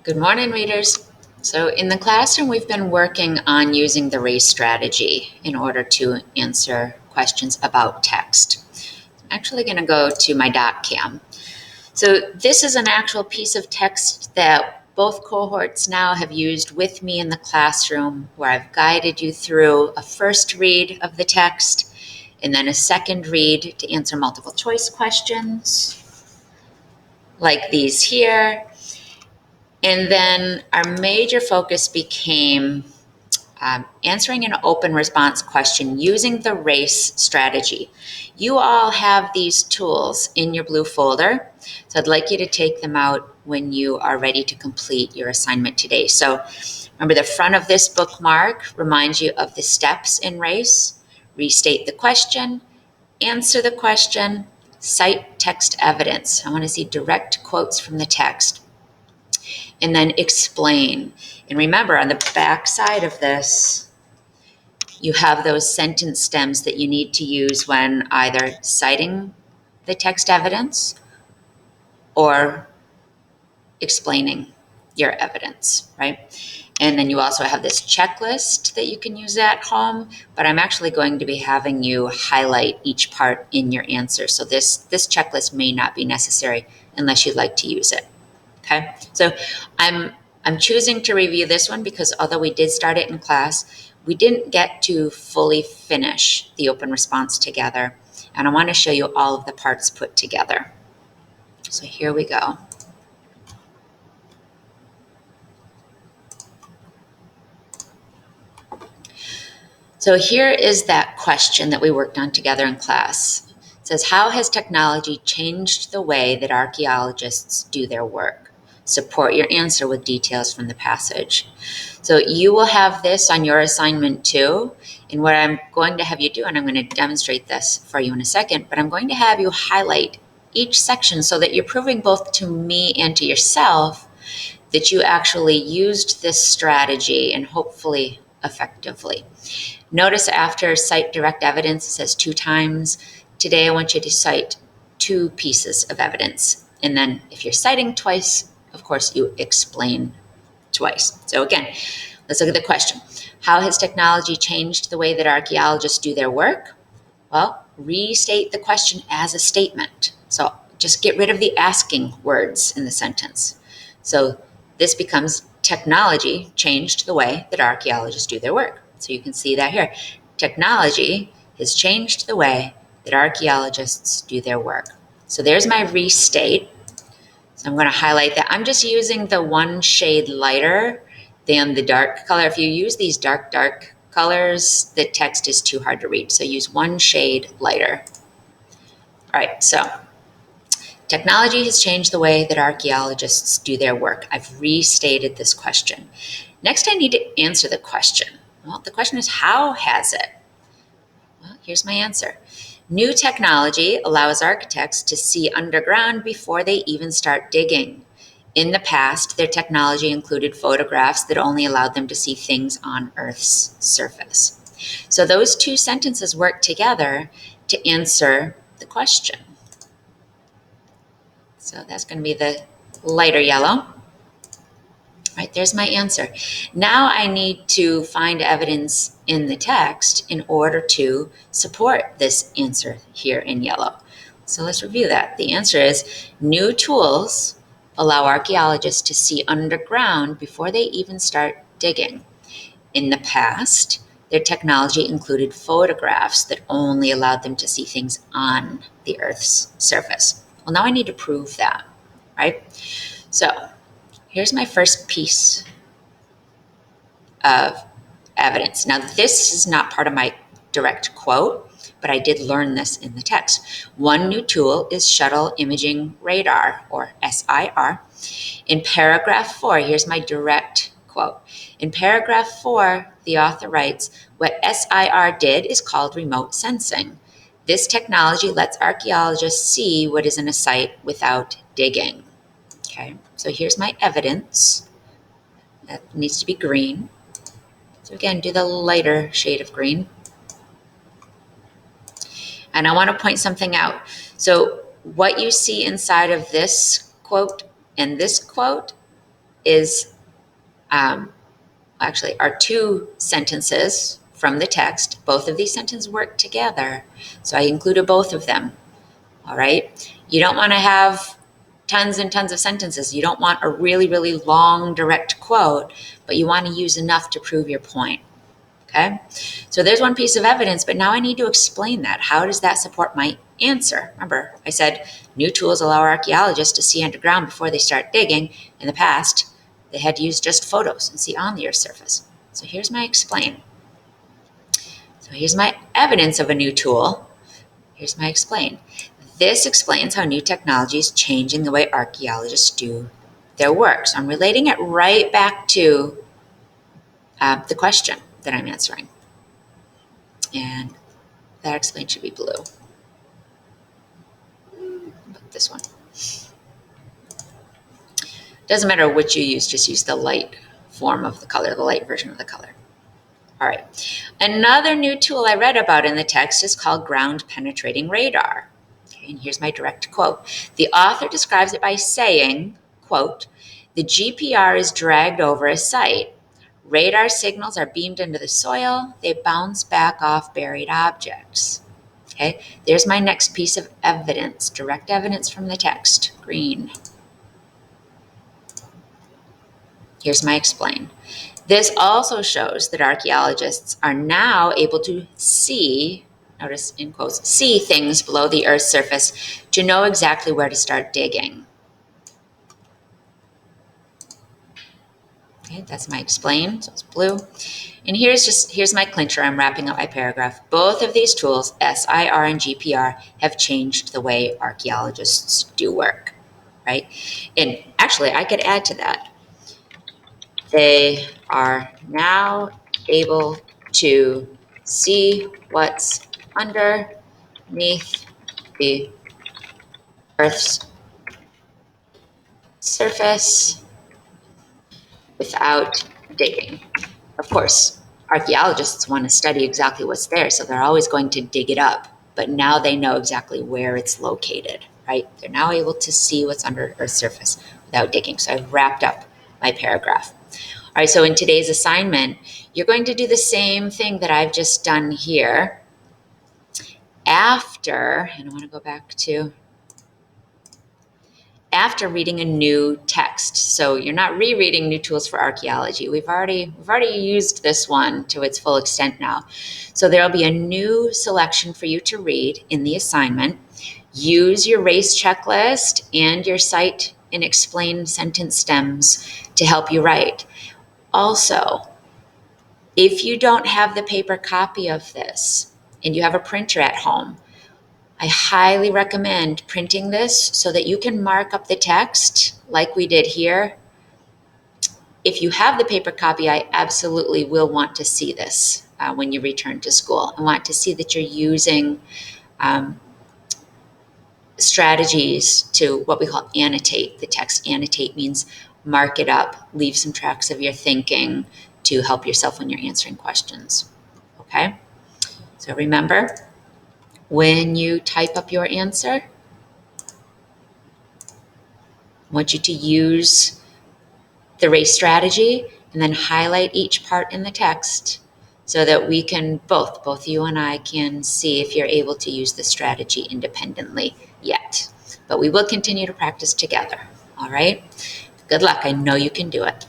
Good morning, readers. So in the classroom, we've been working on using the R.A.C.E strategy in order to answer questions about text. I'm actually going to go to my dot cam. So this is an actual piece of text that both cohorts now have used with me in the classroom, where I've guided you through a first read of the text and then a second read to answer multiple choice questions like these here. And then our major focus became answering an open response question using the R.A.C.E strategy. You all have these tools in your blue folder, so I'd like you to take them out when you are ready to complete your assignment today. So remember, the front of this bookmark reminds you of the steps in R.A.C.E. Restate the question, answer the question, cite text evidence. I want to see direct quotes from the text, and then explain. And remember, on the back side of this, you have those sentence stems that you need to use when either citing the text evidence or explaining your evidence, right? And then you also have this checklist that you can use at home, but I'm actually going to be having you highlight each part in your answer. So this checklist may not be necessary unless you'd like to use it. Okay, so I'm choosing to review this one because although we did start it in class, we didn't get to fully finish the open response together. And I want to show you all of the parts put together. So here we go. So here is that question that we worked on together in class. It says, how has technology changed the way that archaeologists do their work? Support your answer with details from the passage. So you will have this on your assignment too. And what I'm going to have you do, and I'm going to demonstrate this for you in a second, but I'm going to have you highlight each section so that you're proving both to me and to yourself that you actually used this strategy and hopefully effectively. Notice after cite direct evidence, it says 2 times. Today, I want you to cite 2 pieces of evidence. And then if you're citing twice, of course, you explain twice. So again, let's look at the question. How has technology changed the way that archaeologists do their work? Well, restate the question as a statement. So just get rid of the asking words in the sentence. So this becomes technology changed the way that archaeologists do their work. So you can see that here. Technology has changed the way that archaeologists do their work. So there's my restate. So I'm going to highlight that. I'm just using the one shade lighter than the dark color. If you use these dark colors, the text is too hard to read. So use one shade lighter. All right, so technology has changed the way that archaeologists do their work. I've restated this question. Next, I need to answer the question. Well, the question is, how has it? Well, here's my answer. New technology allows architects to see underground before they even start digging. In the past, their technology included photographs that only allowed them to see things on Earth's surface. So those 2 sentences work together to answer the question. So that's going to be the lighter yellow. All right, there's my answer. Now I need to find evidence in the text in order to support this answer here in yellow. So let's review that. The answer is new tools allow archaeologists to see underground before they even start digging. In the past, their technology included photographs that only allowed them to see things on the Earth's surface. Well, now I need to prove that, right? So here's my first piece of evidence. Now, this is not part of my direct quote, but I did learn this in the text. One new tool is shuttle imaging radar, or SIR. In paragraph 4, here's my direct quote. In paragraph 4, the author writes, what SIR did is called remote sensing. This technology lets archaeologists see what is in a site without digging. Okay, so here's my evidence. That needs to be green. So again, do the lighter shade of green. And I want to point something out. So what you see inside of this quote and this quote is actually are two sentences from the text. Both of these sentences work together, so I included both of them. All right. You don't want to have tons and tons of sentences. You don't want a really, really long direct quote, but you want to use enough to prove your point. Okay. So there's one piece of evidence, but now I need to explain that. How does that support my answer? Remember, I said new tools allow archaeologists to see underground before they start digging. In the past, they had to use just photos and see on the Earth's surface. So here's my explain. So here's my evidence of a new tool. Here's my explain. This explains how new technology is changing the way archaeologists do their work. So I'm relating it right back to the question that I'm answering. And that explain should be blue. But this one. Doesn't matter which you use, just use the light form of the color, the light version of the color. All right. Another new tool I read about in the text is called ground penetrating radar. Okay, and here's my direct quote. The author describes it by saying, quote, the GPR is dragged over a site. Radar signals are beamed into the soil. They bounce back off buried objects. Okay, there's my next piece of evidence, direct evidence from the text, green. Here's my explain. This also shows that archaeologists are now able to see, notice in quotes, see things below the Earth's surface to know exactly where to start digging. Okay, that's my explain, so it's blue. And here's my clincher. I'm wrapping up my paragraph. Both of these tools, SIR and GPR, have changed the way archaeologists do work, right? And actually, I could add to that. They are now able to see what's underneath the Earth's surface without digging. Of course, archaeologists want to study exactly what's there, so they're always going to dig it up. But now they know exactly where it's located, right? They're now able to see what's under Earth's surface without digging. So I've wrapped up my paragraph. All right, so in today's assignment, you're going to do the same thing that I've just done here. After reading a new text. So you're not rereading new tools for archaeology. We've already used this one to its full extent now. So there'll be a new selection for you to read in the assignment. Use your R.A.C.E checklist and your cite and explain sentence stems to help you write. Also, if you don't have the paper copy of this and you have a printer at home, I highly recommend printing this so that you can mark up the text like we did here. If you have the paper copy, I absolutely will want to see this when you return to school. I want to see that you're using strategies to what we call annotate the text. Annotate means mark it up, leave some tracks of your thinking to help yourself when you're answering questions. Okay? So remember, when you type up your answer, I want you to use the R.A.C.E strategy and then highlight each part in the text so that we can both you and I can see if you're able to use the strategy independently yet. But we will continue to practice together. All right? Good luck. I know you can do it.